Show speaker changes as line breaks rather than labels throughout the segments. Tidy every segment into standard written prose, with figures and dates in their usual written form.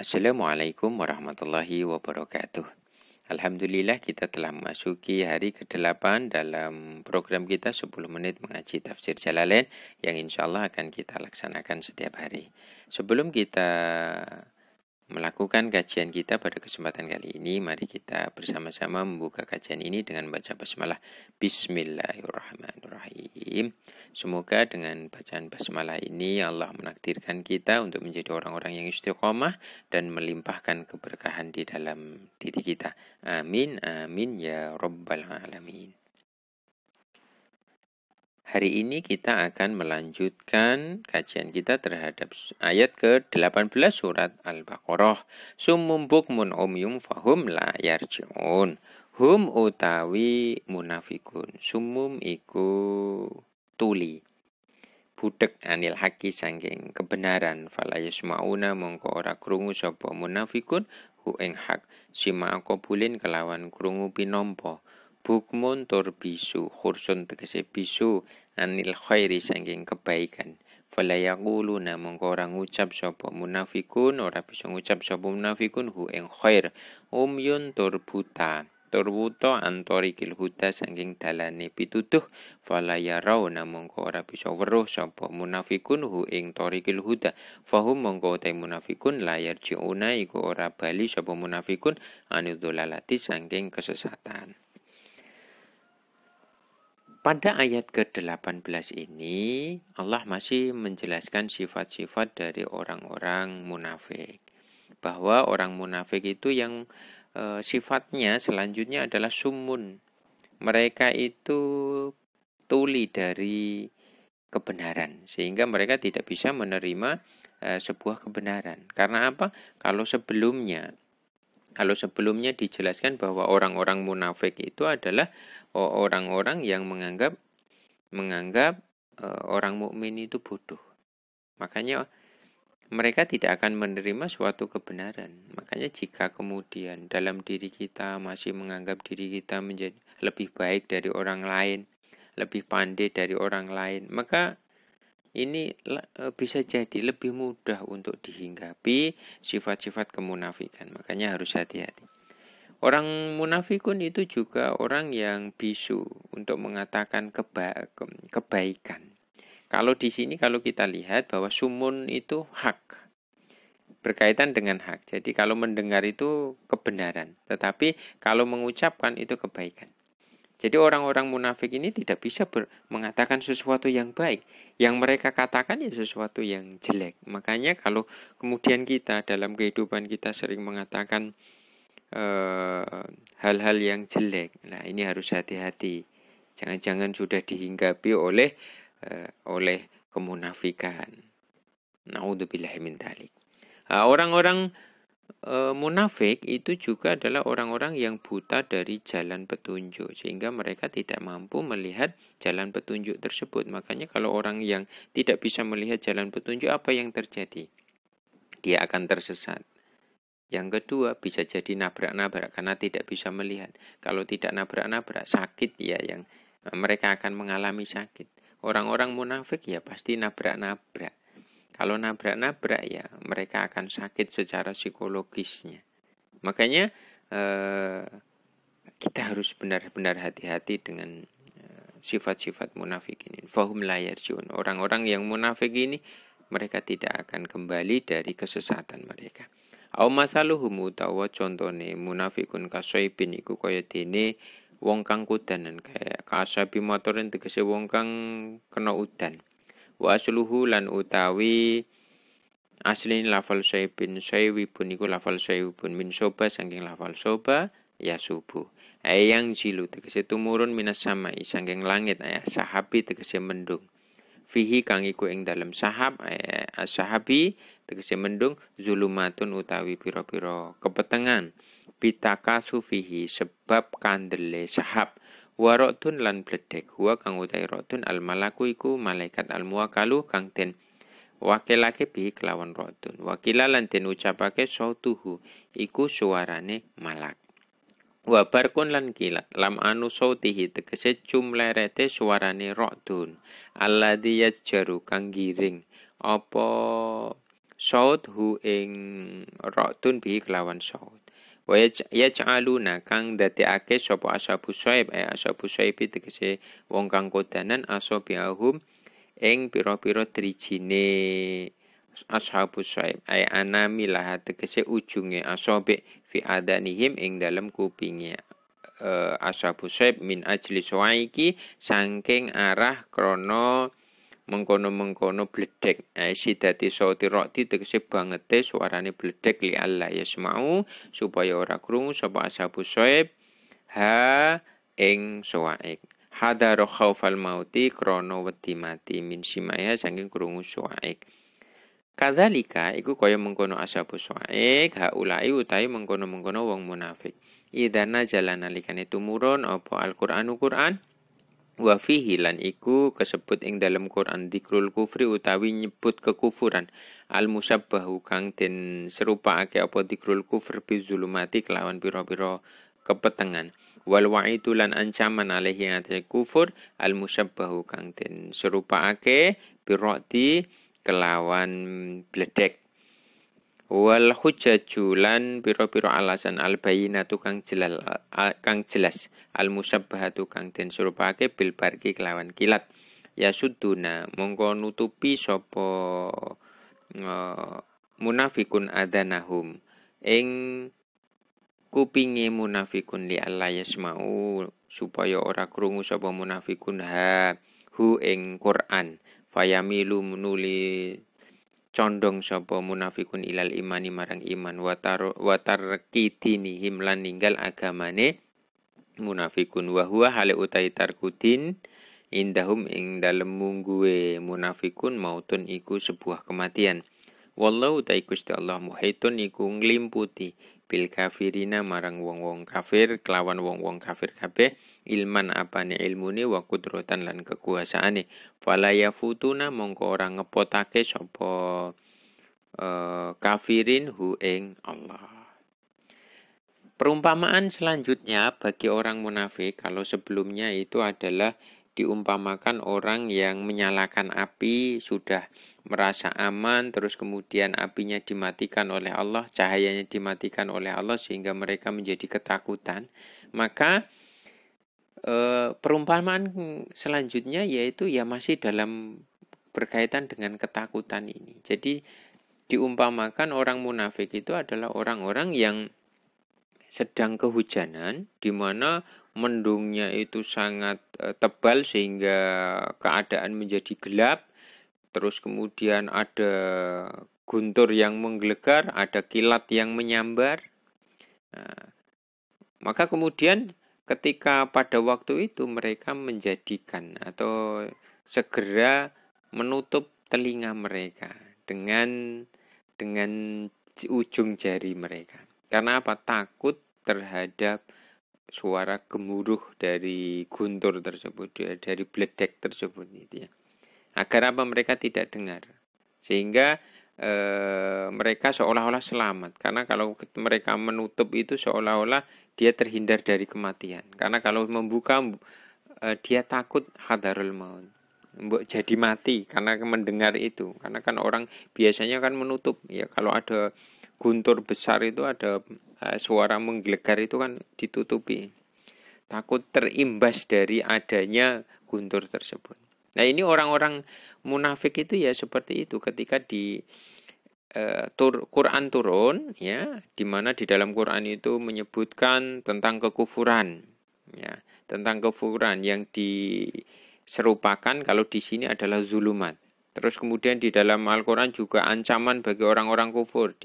Assalamualaikum warahmatullahi wabarakatuh. Alhamdulillah kita telah memasuki hari ke-8 dalam program kita 10 menit mengaji tafsir Jalalain yang insya Allah akan kita laksanakan setiap hari. Sebelum kita melakukan kajian kita pada kesempatan kali ini, mari kita bersama-sama membuka kajian ini dengan baca basmalah. Bismillahirrahmanirrahim. Semoga dengan bacaan basmalah ini Allah menakdirkan kita untuk menjadi orang-orang yang istiqomah dan melimpahkan keberkahan di dalam diri kita. Amin, amin ya rabbal alamin. Hari ini kita akan melanjutkan kajian kita terhadap ayat ke-18 surat Al-Baqarah. Summum bukmun umyum fahum la yarji'un. Hum utawi munafikun. Summum iku tuli. Budek anil haki sangking kebenaran. Fala yasma'una mongko ora krungu sapa munafikun hu ing hak. Sima qabulin kelawan krungu pinompo. Bukmun tur bisu, khursun tegese bisu, anil khairi sangking kebaikan. Fala yaquluna mongko ora ngucap sapa munafikun, ora bisa ngucap sapa munafikun hu ing khair. Umyun tur buta, tur wuta antorikil huda sangking dalane pituduh. Fala yarawna mongko ora bisa weruh sapa munafikun hu ing torikil huda. Fahum mongko te munafikun layar jiuna iku ora bali sapa munafikun anidzulalati sangking kesesatan. Pada ayat ke-18 ini, Allah masih menjelaskan sifat-sifat dari orang-orang munafik. Bahwa orang munafik itu yang sifatnya selanjutnya adalah sumun. Mereka itu tuli dari kebenaran. Sehingga mereka tidak bisa menerima sebuah kebenaran. Karena apa? Kalau sebelumnya dijelaskan bahwa orang-orang munafik itu adalah orang-orang yang menganggap orang mukmin itu bodoh. Makanya mereka tidak akan menerima suatu kebenaran. Makanya jika kemudian dalam diri kita masih menganggap diri kita menjadi lebih baik dari orang lain, lebih pandai dari orang lain, maka ini bisa jadi lebih mudah untuk dihinggapi sifat-sifat kemunafikan. Makanya harus hati-hati. Orang munafikun itu juga orang yang bisu untuk mengatakan kebaikan. Kalau di sini kalau kita lihat bahwa sumun itu hak, berkaitan dengan hak. Jadi kalau mendengar itu kebenaran, tetapi kalau mengucapkan itu kebaikan. Jadi orang-orang munafik ini tidak bisa mengatakan sesuatu yang baik. Yang mereka katakan ya sesuatu yang jelek. Makanya kalau kemudian kita dalam kehidupan kita sering mengatakan hal-hal yang jelek. Nah ini harus hati-hati. Jangan-jangan sudah dihinggapi oleh kemunafikan. Na'udzubillahi min dzalik. Orang-orang munafik itu juga adalah orang-orang yang buta dari jalan petunjuk sehingga mereka tidak mampu melihat jalan petunjuk tersebut. Makanya kalau orang yang tidak bisa melihat jalan petunjuk, apa yang terjadi? Dia akan tersesat. Yang kedua, bisa jadi nabrak-nabrak karena tidak bisa melihat. Kalau tidak nabrak-nabrak, sakit ya, yang mereka akan mengalami sakit. Orang-orang munafik ya pasti nabrak-nabrak. Kalau nabrak-nabrak ya mereka akan sakit secara psikologisnya. Makanya kita harus benar-benar hati-hati dengan sifat-sifat munafik ini. Fahum la yarjiun. Orang-orang yang munafik ini mereka tidak akan kembali dari kesesatan mereka. Au masaluhum utawa contone munafikun kasoibin iku kaya dene wong kang kudanan, kaya kasabi motoren tegese wong kang kena udan. Wa asluhu lan utawi aslin lafal saibin saibun iku lafal saibun min soba saking lafal soba ya subuh. Ayang silu tegese tumurun minas samai saking langit sahabi tegese mendung. Fihi kang iku ing dalem sahab sahabi tegese mendung zulumatun utawi pira-pira kepetengan. Bitakasu fihi sebab kandele sahab. Warotun lan bledek huwa kang utai rotun al malaku iku malaikat al muwakkalu kang den wakilake bi kelawan rotun. Wakila lan den ucapake sautuhu iku suarane malak. Wa barkun lan kilat lam anu sautihi tegese cumlerete suarane rotun. Alladzi yajjaru kang giring apa saut hu ing ra'dun bi kelawan saut. Wa yaj'aluna kang dadekake sapa ashabus syaib ashabus syaib tegese wong kang kodanan asabiahum ing pira-pira drijine ashabus syaib anamilah tegese ujunge asabi fi adanihim ing dalem kupinge ashabus syaib min ajli suwaiki saking arah krana mengkono-mengkono bledek sidati sauti ra'di tegese bangete suarane bledek li Allah yasma'u supaya ora krungu sapa ashabus syaib ha ing suwaik hadaro khaufal mauti krana wedi mati min simaiha saking krungu suwaik. Kadzalika iku kaya mengkono ashabus suwaik haulai utahe mengkono-mengkono wong munafik idana jalan nalikane tumurun apa Al-Qur'anu Qur'an wa fihi lan iku kesebut ing dalam Quran dzikrul kufri utawi nyebut kekufuran al musabbahu kang den serupaake apa dzikrul kufr bi zulumati kelawan pira-pira kepetengan wal wa'idu lan ancaman alaihi atase kufur al musabbahu kang den serupaake birradi kelawan bledek wal hujjaju lan pira-pira alasan al bayyinatu kang jelas al musabbahatu kang den surupake bil barki kelawan kilat ya suduna mongko nutupi sapa munafikun adanahum ing kupinge munafikun li Allah yasma'u supaya ora krungu sapa munafikun hu ing Quran fayamilu menuli condong sapa munafikun ilal imani marang iman watar kidinihim lan ninggal agamane munafikun wa huwa hale utai tarkudin indahum ing dalem mungguwe munafikun mautun iku sebuah kematian wallahu ta Gusti Allah muhitun iku nglimputi bil kafirina marang wong-wong kafir kelawan wong-wong kafir kabeh ilman apane ilmune wa kudratan lan kekuasaane fala yafutuna mongko ora ngepotake sapa kafirin hu ing Allah. Perumpamaan selanjutnya bagi orang munafik kalau sebelumnya itu adalah diumpamakan orang yang menyalakan api sudah merasa aman terus kemudian apinya dimatikan oleh Allah, cahayanya dimatikan oleh Allah sehingga mereka menjadi ketakutan. Maka perumpamaan selanjutnya yaitu ya masih dalam berkaitan dengan ketakutan ini. Jadi diumpamakan orang munafik itu adalah orang-orang yang sedang kehujanan di mana mendungnya itu sangat tebal sehingga keadaan menjadi gelap. Terus kemudian ada guntur yang menggelegar, ada kilat yang menyambar. Nah, maka kemudian ketika pada waktu itu mereka menjadikan atau segera menutup telinga mereka dengan ujung jari mereka. Karena apa? Takut terhadap suara gemuruh dari guntur tersebut, dari bledek tersebut gitu ya. Agar apa? Mereka tidak dengar. Sehingga mereka seolah-olah selamat. Karena kalau mereka menutup itu seolah-olah dia terhindar dari kematian. Karena kalau membuka dia takut hadarul maut. Jadi mati karena mendengar itu. Karena kan orang biasanya kan menutup. Ya kalau ada guntur besar itu ada suara menggelegar itu kan ditutupi. Takut terimbas dari adanya guntur tersebut. Nah ini orang-orang munafik itu ya seperti itu ketika di Quran turun ya, di mana di dalam Quran itu menyebutkan tentang kekufuran ya, tentang kekufuran yang diserupakan kalau di sini adalah zulumat. Terus kemudian di dalam Al-Quran juga ancaman bagi orang-orang kufur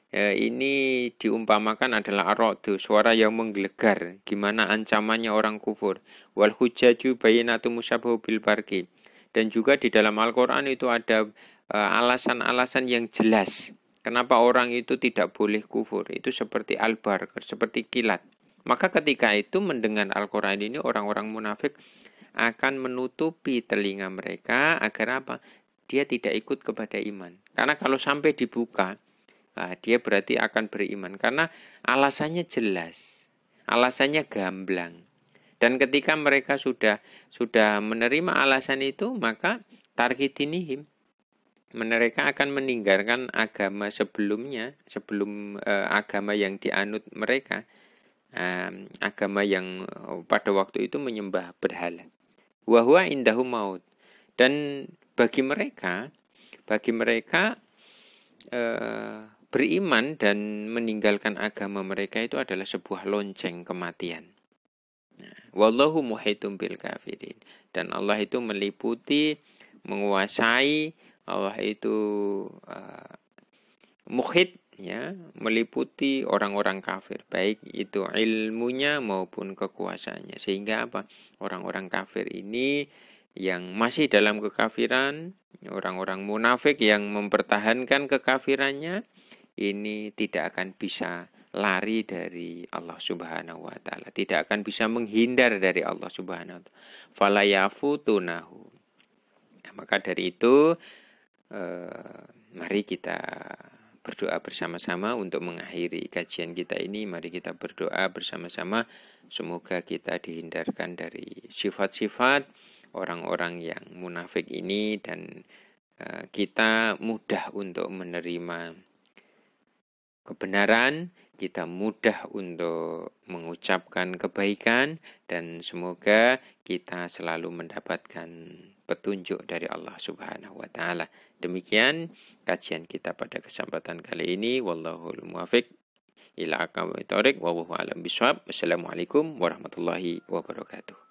ini diumpamakan adalah ar-ra'du, suara yang menggelegar. Gimana ancamannya orang kufur. Wal hujjaju bayyinatu musabbahu bil barqi. Dan juga di dalam Al-Quran itu ada alasan-alasan yang jelas. Kenapa orang itu tidak boleh kufur. Itu seperti al-barq, seperti kilat. Maka ketika itu mendengar Al-Quran ini orang-orang munafik akan menutupi telinga mereka agar apa? Dia tidak ikut kepada iman. Karena kalau sampai dibuka, dia berarti akan beriman karena alasannya jelas, alasannya gamblang. Dan ketika mereka sudah menerima alasan itu, maka tarkidinihim, mereka akan meninggalkan agama sebelumnya, sebelum agama yang dianut mereka, agama yang pada waktu itu menyembah berhala. Wa huwa indahu maut. Dan bagi mereka beriman dan meninggalkan agama mereka itu adalah sebuah lonceng kematian. Wallahu muhitum bil kafirin. Dan Allah itu meliputi, menguasai, Allah itu muhit, ya, meliputi orang-orang kafir, baik itu ilmunya maupun kekuasaannya. Sehingga apa? Orang-orang kafir ini yang masih dalam kekafiran, orang-orang munafik yang mempertahankan kekafirannya, ini tidak akan bisa lari dari Allah Subhanahu wa taala, tidak akan bisa menghindar dari Allah Subhanahu wa taala. Fala yafutunahu. Nah, maka dari itu mari kita berdoa bersama-sama untuk mengakhiri kajian kita ini. Mari kita berdoa bersama-sama semoga kita dihindarkan dari sifat-sifat orang-orang yang munafik ini, dan kita mudah untuk menerima kebenaran, kita mudah untuk mengucapkan kebaikan, dan semoga kita selalu mendapatkan petunjuk dari Allah Subhanahu wa taala. Demikian kajian kita pada kesempatan kali ini. Wallahul muwaffiq ila aqwamit thoriq wallahu a'lam bishawab. Wassalamualaikum warahmatullahi wabarakatuh.